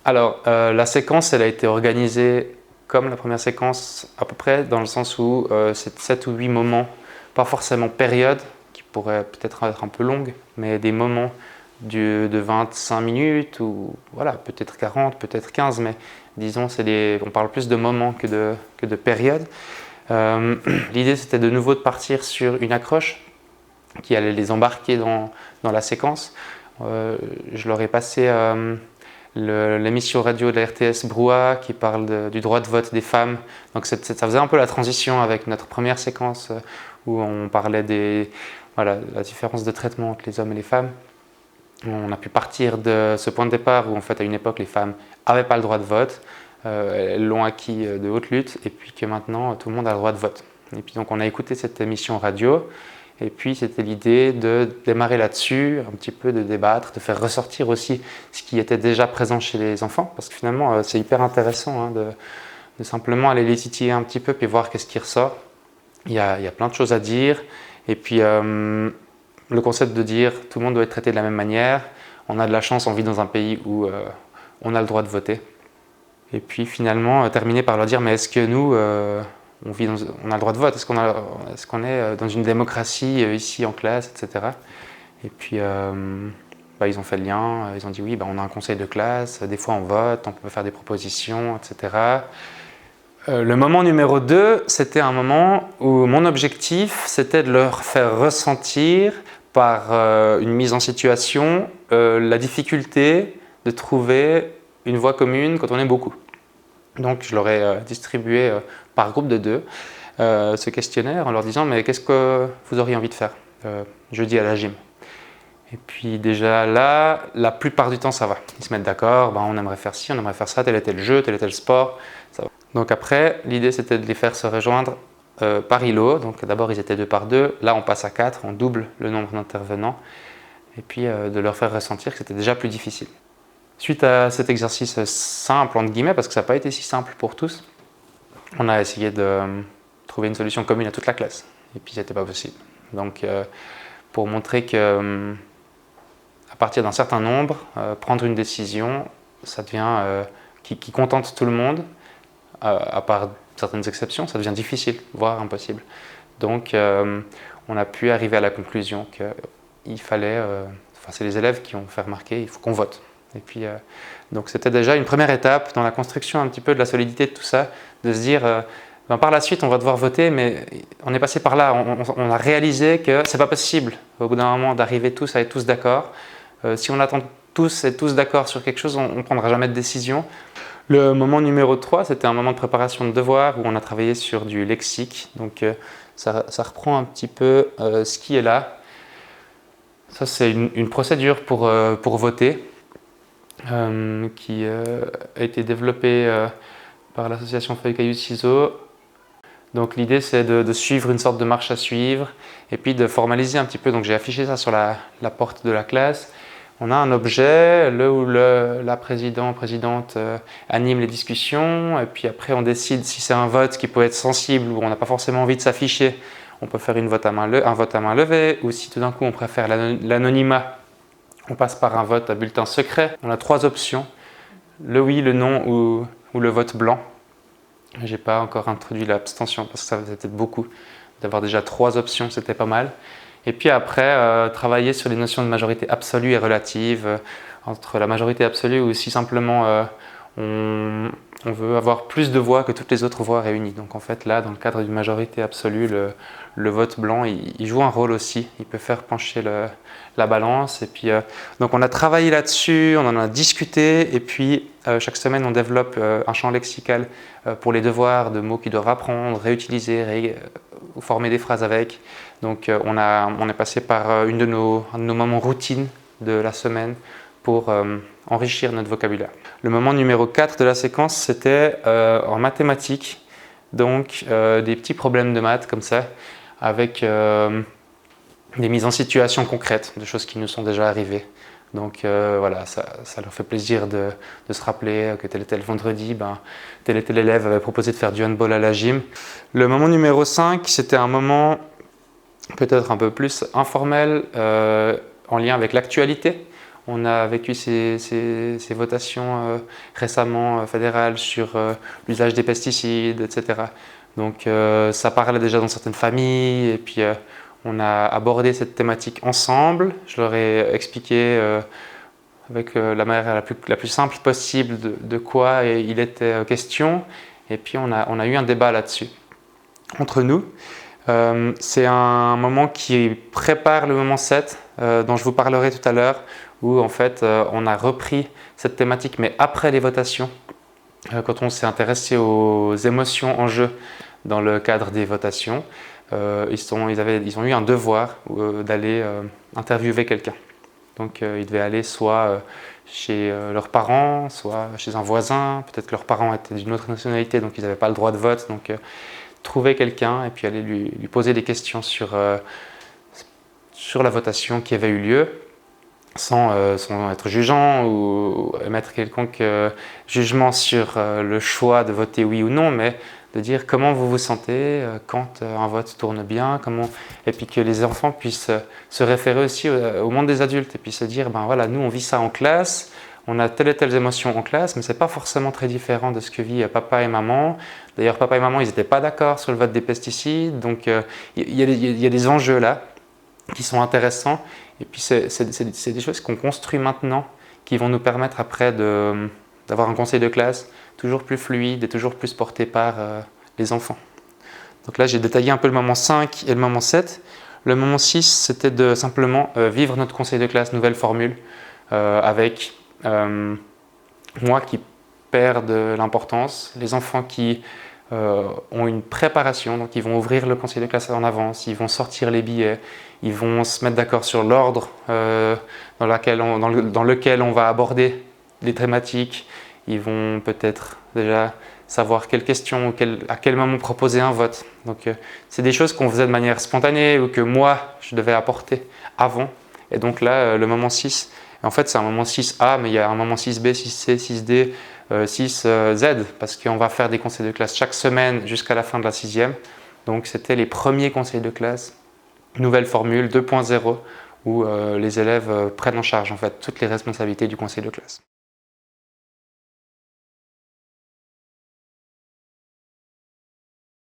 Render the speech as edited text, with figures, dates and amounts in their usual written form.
Alors, la séquence, elle a été organisée comme la première séquence, à peu près, dans le sens où c'est 7 ou 8 moments, pas forcément périodes, qui pourraient peut-être être un peu longues, mais des moments de 25 minutes, ou voilà, peut-être 40, peut-être 15, mais disons, on parle plus de moments que de périodes. L'idée, c'était de nouveau de partir sur une accroche qui allait les embarquer dans la séquence. Je leur ai passé l'émission radio de la RTS Brouhaha qui parle du droit de vote des femmes. Donc ça faisait un peu la transition avec notre première séquence où on parlait voilà, la différence de traitement entre les hommes et les femmes. On a pu partir de ce point de départ où en fait à une époque les femmes n'avaient pas le droit de vote, elles l'ont acquis de haute lutte et puis que maintenant tout le monde a le droit de vote. Et puis donc on a écouté cette émission radio. Et puis c'était l'idée de démarrer là-dessus, un petit peu de débattre, de faire ressortir aussi ce qui était déjà présent chez les enfants, parce que finalement c'est hyper intéressant de simplement aller les titiller un petit peu puis voir qu'est-ce qui ressort. Il y a plein de choses à dire, et puis le concept de dire tout le monde doit être traité de la même manière, on a de la chance, on vit dans un pays où on a le droit de voter. Et puis finalement terminer par leur dire mais est-ce que nous... on a le droit de vote, est-ce qu'on est dans une démocratie ici en classe, etc. Et puis ils ont fait le lien, ils ont dit oui, on a un conseil de classe, des fois on vote, on peut faire des propositions, etc. Le moment numéro 2, c'était un moment où mon objectif, c'était de leur faire ressentir par une mise en situation la difficulté de trouver une voie commune quand on est beaucoup. Donc je leur ai distribué par groupe de 2 ce questionnaire en leur disant mais qu'est-ce que vous auriez envie de faire jeudi à la gym. Et puis déjà là, la plupart du temps ça va. Ils se mettent d'accord, on aimerait faire ci, on aimerait faire ça, tel et tel jeu, tel et tel sport, ça va. Donc après, l'idée c'était de les faire se rejoindre par îlot. Donc d'abord ils étaient 2 par 2, là on passe à 4, on double le nombre d'intervenants. Et puis de leur faire ressentir que c'était déjà plus difficile. Suite à cet exercice simple, entre guillemets, parce que ça n'a pas été si simple pour tous, on a essayé de trouver une solution commune à toute la classe. Et puis, c'était pas possible. Donc, pour montrer que, à partir d'un certain nombre, prendre une décision, ça devient qui contente tout le monde, à part certaines exceptions, ça devient difficile, voire impossible. Donc, on a pu arriver à la conclusion qu'il fallait, c'est les élèves qui ont fait remarquer, il faut qu'on vote. Et puis, donc c'était déjà une première étape dans la construction un petit peu de la solidité de tout ça, de se dire par la suite on va devoir voter, mais on est passé par là, on a réalisé que c'est pas possible au bout d'un moment d'arriver tous à être tous d'accord. Si on attend tous être tous d'accord sur quelque chose, on ne prendra jamais de décision. Le moment numéro 3, c'était un moment de préparation de devoirs où on a travaillé sur du lexique, donc ça reprend un petit peu ce qui est là. Ça c'est une procédure pour voter. Qui a été développée par l'association Feuille Cailloux Ciseaux. Donc l'idée c'est de suivre une sorte de marche à suivre et puis de formaliser un petit peu. Donc j'ai affiché ça sur la porte de la classe. On a un objet, où la présidente anime les discussions et puis après on décide si c'est un vote qui peut être sensible ou on n'a pas forcément envie de s'afficher. On peut faire un vote à main levée, ou si tout d'un coup on préfère l'anonymat, on passe par un vote à bulletin secret. On a 3 options, le oui, le non ou le vote blanc. Je n'ai pas encore introduit l'abstention parce que ça faisait peut-être beaucoup. D'avoir déjà 3 options, c'était pas mal. Et puis après, travailler sur les notions de majorité absolue et relative, entre la majorité absolue ou si simplement on veut avoir plus de voix que toutes les autres voix réunies. Donc en fait là, dans le cadre d'une majorité absolue, le vote blanc, il joue un rôle aussi. Il peut faire pencher la balance. Et puis, donc on a travaillé là-dessus, on en a discuté. Et puis chaque semaine, on développe un champ lexical pour les devoirs de mots qu'ils doivent apprendre, réutiliser, former des phrases avec. Donc on est passé par un de nos moments routines de la semaine pour enrichir notre vocabulaire. Le moment numéro 4 de la séquence, c'était en mathématiques, donc des petits problèmes de maths comme ça, avec des mises en situation concrètes, de choses qui nous sont déjà arrivées. Donc voilà, ça leur fait plaisir de se rappeler que tel et tel vendredi, tel et tel élève avait proposé de faire du handball à la gym. Le moment numéro 5, c'était un moment peut-être un peu plus informel, en lien avec l'actualité. On a vécu ces votations récemment fédérales sur l'usage des pesticides, etc. Donc ça parlait déjà dans certaines familles et puis on a abordé cette thématique ensemble. Je leur ai expliqué avec la manière la plus simple possible de quoi il était question. Et puis on a eu un débat là-dessus entre nous. C'est un moment qui prépare le moment 7 dont je vous parlerai tout à l'heure, où en fait on a repris cette thématique mais après les votations, quand on s'est intéressé aux émotions en jeu dans le cadre des votations. Ils ont eu un devoir d'aller interviewer quelqu'un. Donc ils devaient aller soit chez leurs parents, soit chez un voisin. Peut-être que leurs parents étaient d'une autre nationalité, donc ils n'avaient pas le droit de vote. Donc trouver quelqu'un et puis aller lui poser des questions sur la votation qui avait eu lieu, sans être jugeant ou émettre quelconque jugement sur le choix de voter oui ou non, mais de dire comment vous vous sentez quand un vote tourne bien, et puis que les enfants puissent se référer aussi au monde des adultes et puis se dire, ben voilà, nous on vit ça en classe, on a telle et telle émotion en classe, mais c'est pas forcément très différent de ce que vit papa et maman. D'ailleurs, papa et maman, ils n'étaient pas d'accord sur le vote des pesticides, donc il y a des enjeux là qui sont intéressants. Et puis c'est des choses qu'on construit maintenant, qui vont nous permettre après d'avoir un conseil de classe toujours plus fluide et toujours plus porté par les enfants. Donc là, j'ai détaillé un peu le moment 5 et le moment 7. Le moment 6, c'était de simplement vivre notre conseil de classe, nouvelle formule, avec moi qui perds de l'importance, les enfants qui ont une préparation, donc ils vont ouvrir le conseil de classe en avance, ils vont sortir les billets, ils vont se mettre d'accord sur l'ordre dans lequel on va aborder les thématiques. Ils vont peut-être déjà savoir quelles questions, à quel moment proposer un vote. Donc c'est des choses qu'on faisait de manière spontanée ou que moi je devais apporter avant. Et donc là, le moment 6, en fait c'est un moment 6A, mais il y a un moment 6B, 6C, 6D, 6Z, parce qu'on va faire des conseils de classe chaque semaine jusqu'à la fin de la 6e. Donc c'était les premiers conseils de classe, nouvelle formule 2.0, où les élèves prennent en charge en fait toutes les responsabilités du conseil de classe.